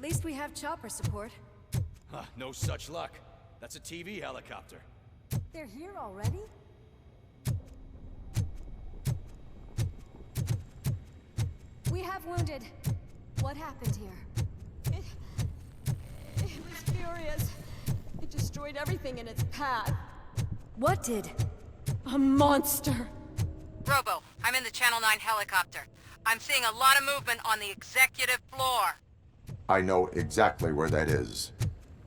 least we have chopper support. Huh, no such luck. That's a TV helicopter. They're here already? We have wounded. What happened here? It was furious. It destroyed everything in its path. What did? A monster. Robo, I'm in the Channel 9 helicopter. I'm seeing a lot of movement on the executive floor. I know exactly where that is.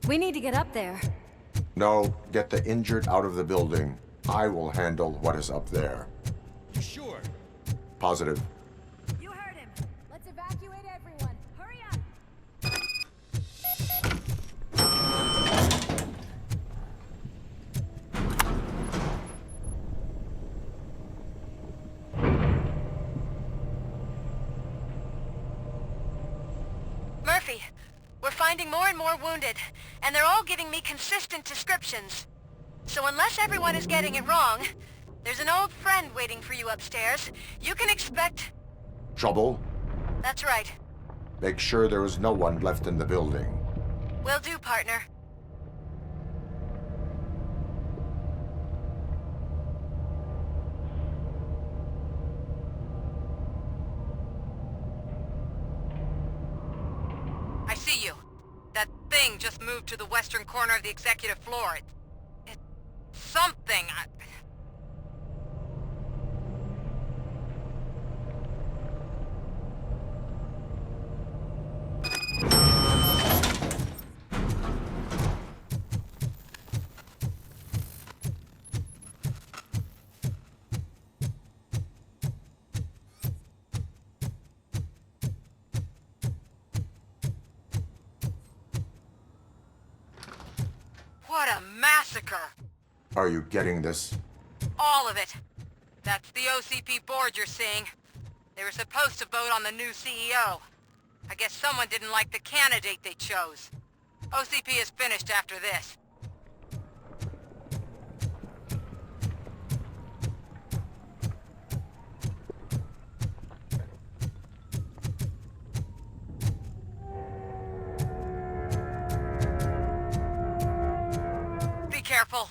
We need to get up there. No, get the injured out of the building. I will handle what is up there. You sure? Positive. You heard him. Let's evacuate everyone. Hurry up! Murphy, we're finding more and more wounded, and they're all giving me consistent descriptions. So unless everyone is getting it wrong, there's an old friend waiting for you upstairs. You can expect... Trouble? That's right. Make sure there is no one left in the building. Will do, partner. I see you. That thing just moved to the western corner of the executive floor. It's something. What a massacre! Are you getting this? All of it. That's the OCP board you're seeing. They were supposed to vote on the new CEO. I guess someone didn't like the candidate they chose. OCP is finished after this. Be careful.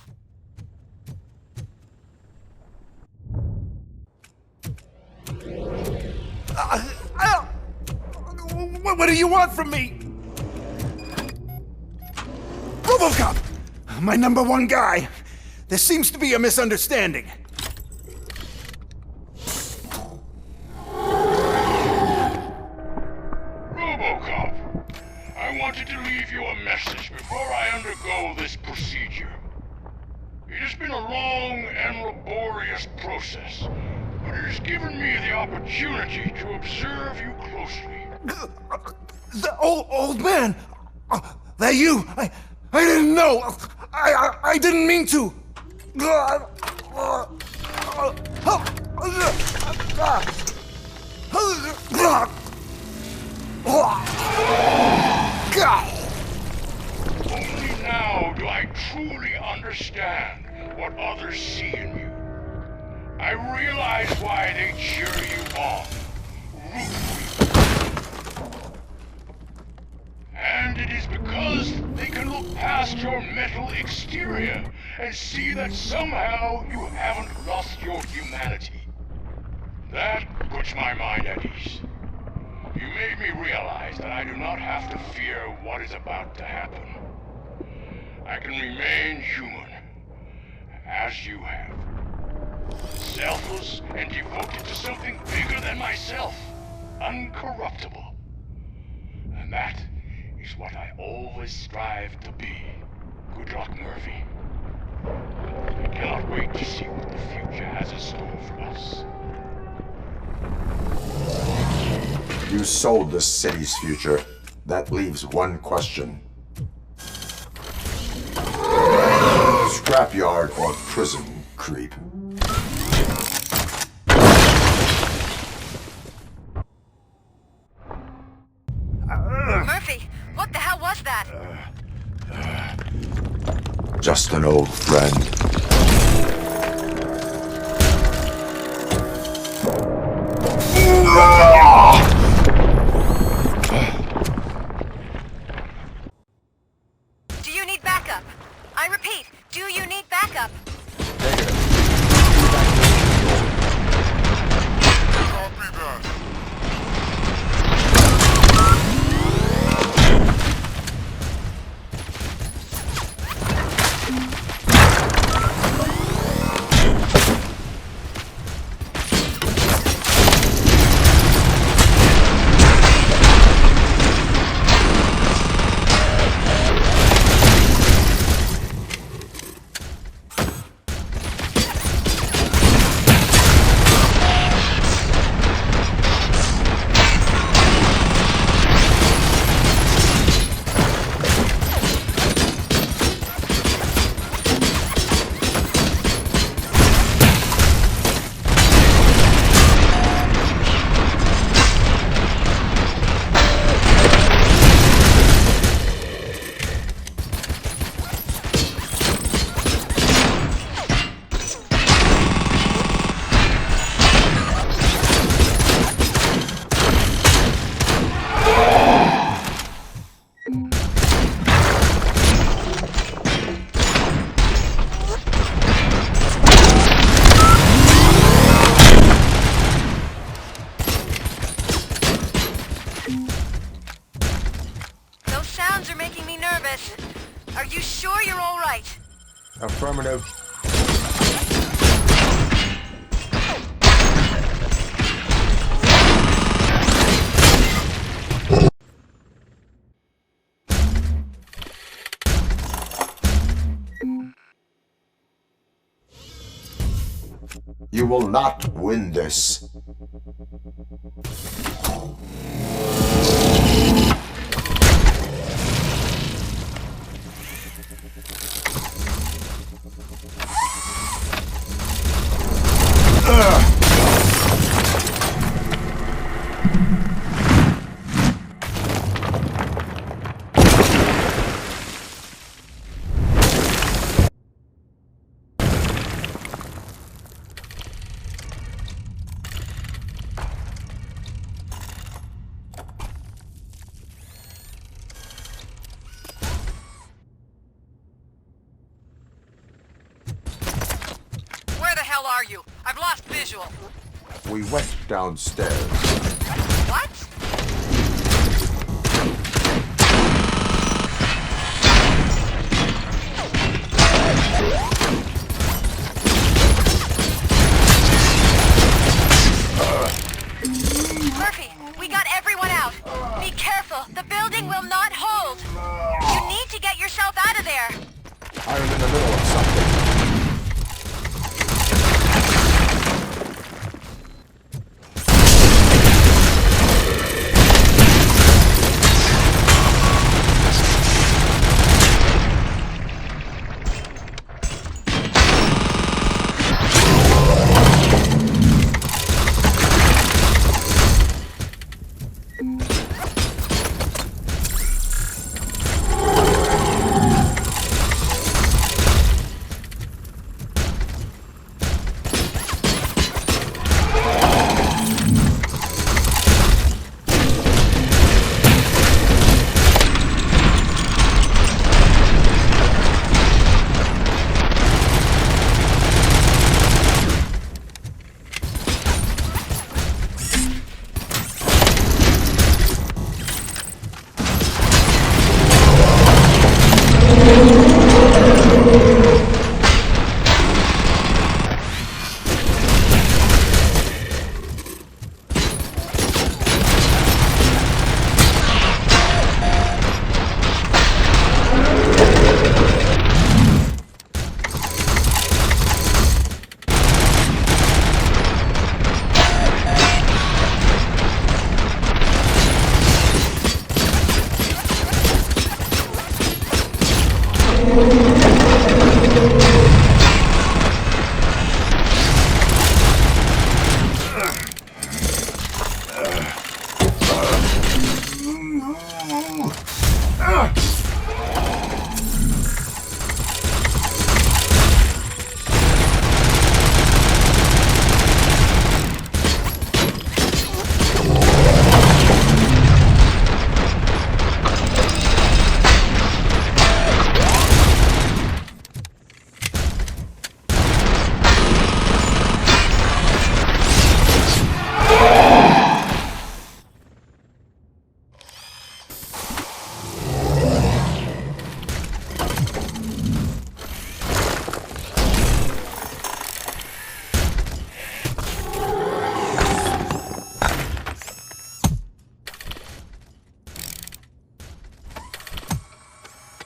What do you want from me? RoboCop! My #1 guy. There seems to be a misunderstanding. RoboCop, I wanted to leave you a message before I undergo this procedure. It has been a long and laborious process, but it has given me the opportunity to observe you closely. The old man! That you! I didn't know! I didn't mean to! Only now do I truly understand what others see in you. I realize why they cheer you on, root for you. And it is because they can look past your metal exterior and see that somehow you haven't lost your humanity. That puts my mind at ease. You made me realize that I do not have to fear what is about to happen. I can remain human, as you have. Selfless and devoted to something bigger than myself. Uncorruptible. And that is what I always strive to be. Good luck, Murphy. I cannot wait to see what the future has in store for us. You sold the city's future. That leaves one question. Scrapyard or prison, creep? Murphy, what the hell was that? Just an old friend. transformative. You will not win this. Where the hell are you? I've lost visual. We went downstairs. What? Murphy, we got everyone out. Be careful. The building will not hold. You need to get yourself out of there. I am in the middle of something.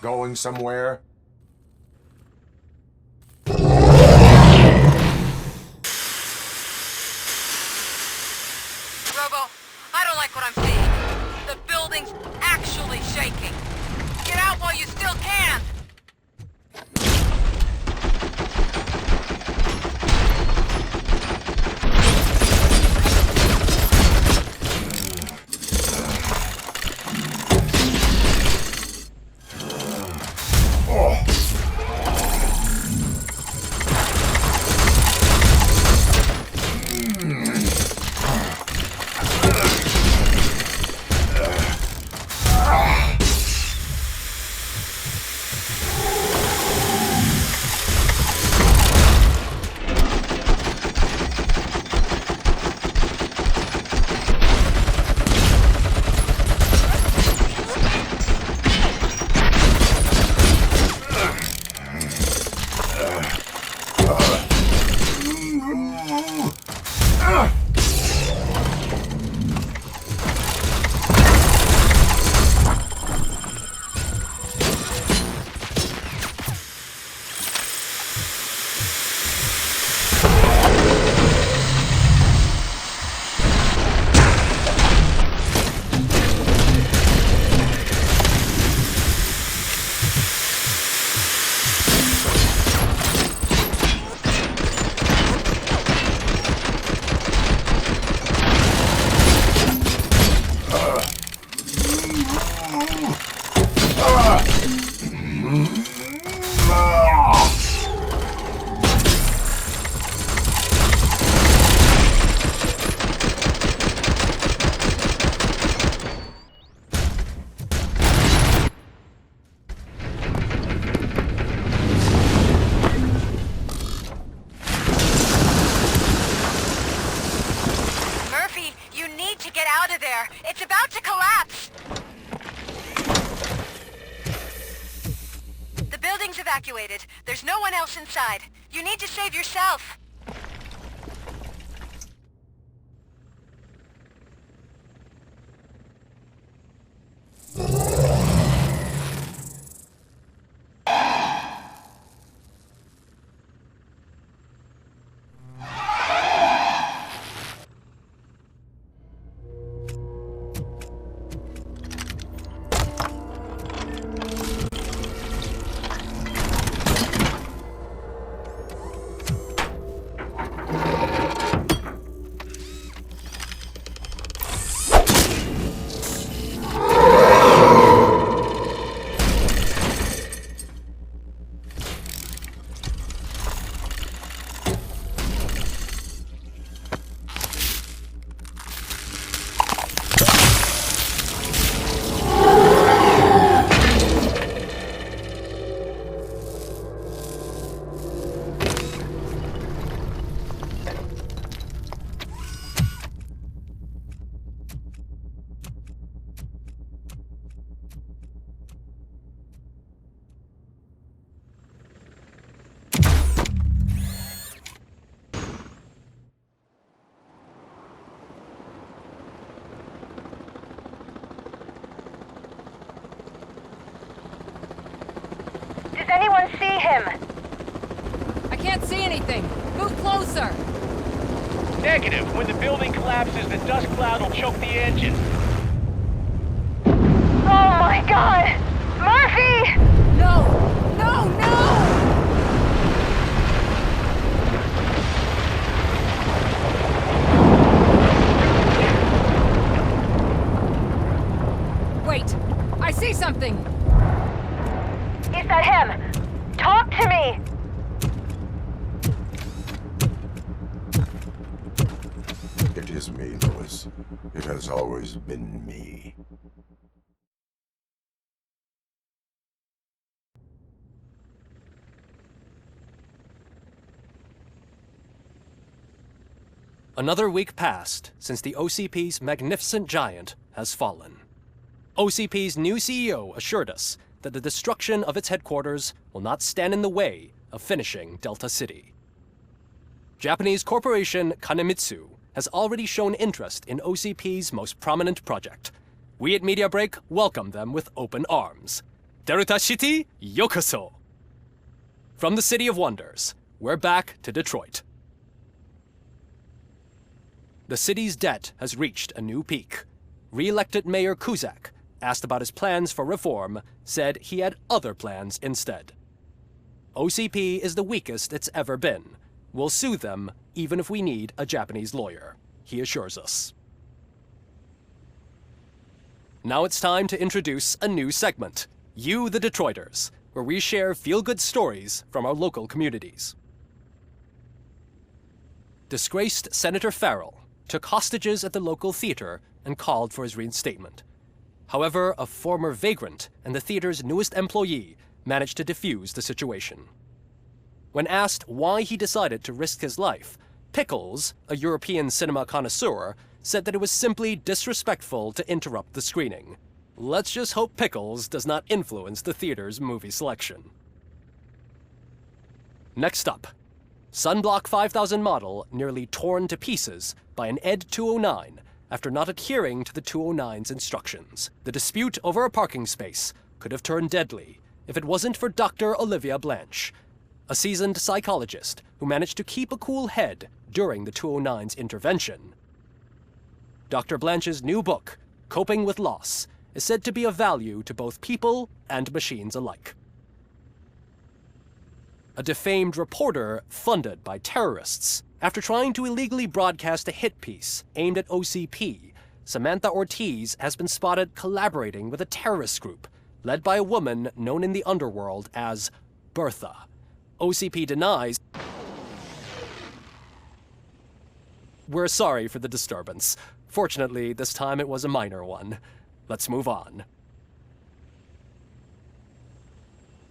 Going somewhere? Robo, I don't like what I'm seeing. The building's actually shaking. Get out while you still can! Murphy, you need to get out of there. It's about to collapse. The building's evacuated. There's no one else inside. You need to save yourself. Does anyone see him? I can't see anything. Move closer. Negative. When the building collapses, the dust cloud will choke the engine. Oh my god! Murphy! No! No! No! Wait! I see something! Is that him? Talk to me! It is me, Lewis. It has always been me. Another week passed since the OCP's magnificent giant has fallen. OCP's new CEO assured us that the destruction of its headquarters will not stand in the way of finishing Delta City. Japanese corporation Kanemitsu has already shown interest in OCP's most prominent project. We at Media Break welcome them with open arms. Delta City, yokoso! From the City of Wonders, we're back to Detroit. The city's debt has reached a new peak. Re-elected Mayor Cusack, asked about his plans for reform, said he had other plans instead. OCP is the weakest it's ever been. We'll sue them even if we need a Japanese lawyer, he assures us. Now it's time to introduce a new segment, You the Detroiters, where we share feel-good stories from our local communities. Disgraced Senator Farrell took hostages at the local theater and called for his reinstatement. However, a former vagrant and the theater's newest employee managed to defuse the situation. When asked why he decided to risk his life, Pickles, a European cinema connoisseur, said that it was simply disrespectful to interrupt the screening. Let's just hope Pickles does not influence the theater's movie selection. Next up, Sunblock 5000 model nearly torn to pieces by an ED 209 after not adhering to the 209's instructions. The dispute over a parking space could have turned deadly if it wasn't for Dr. Olivia Blanche, a seasoned psychologist who managed to keep a cool head during the 209's intervention. Dr. Blanche's new book, Coping with Loss, is said to be of value to both people and machines alike. A defamed reporter funded by terrorists. After trying to illegally broadcast a hit piece aimed at OCP, Samantha Ortiz has been spotted collaborating with a terrorist group led by a woman known in the underworld as Bertha. OCP denies. We're sorry for the disturbance. Fortunately, this time it was a minor one. Let's move on.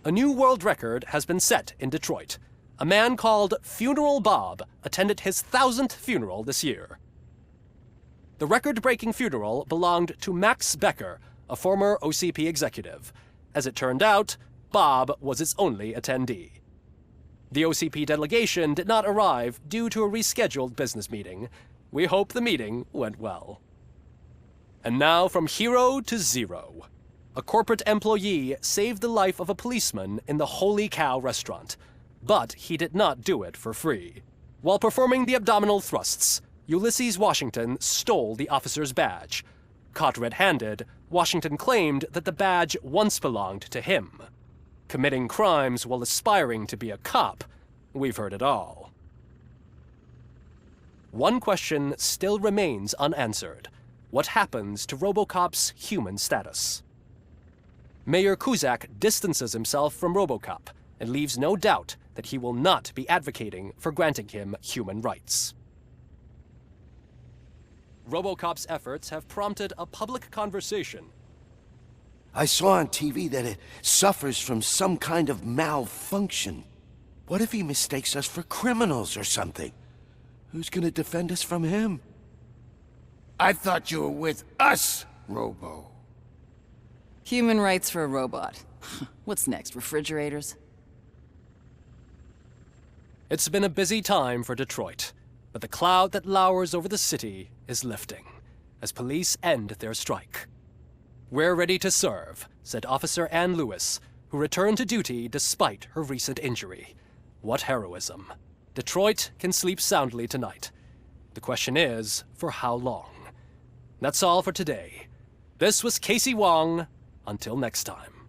A new world record has been set in Detroit. A man called Funeral Bob attended his 1000th funeral this year. The record-breaking funeral belonged to Max Becker, a former OCP executive. As it turned out, Bob was its only attendee. The OCP delegation did not arrive due to a rescheduled business meeting. We hope the meeting went well. And now from hero to zero. A corporate employee saved the life of a policeman in the Holy Cow restaurant, but he did not do it for free. While performing the abdominal thrusts, Ulysses Washington stole the officer's badge. Caught red-handed, Washington claimed that the badge once belonged to him. Committing crimes while aspiring to be a cop, we've heard it all. One question still remains unanswered. What happens to RoboCop's human status? Mayor Cusack distances himself from RoboCop and leaves no doubt that he will not be advocating for granting him human rights. RoboCop's efforts have prompted a public conversation. I saw on TV that it suffers from some kind of malfunction. What if he mistakes us for criminals or something? Who's gonna defend us from him? I thought you were with us, Robo. Human rights for a robot. What's next, refrigerators? It's been a busy time for Detroit, but the cloud that lowers over the city is lifting as police end their strike. "We're ready to serve," said Officer Ann Lewis, who returned to duty despite her recent injury. What heroism. Detroit can sleep soundly tonight. The question is, for how long? That's all for today. This was Casey Wong. Until next time.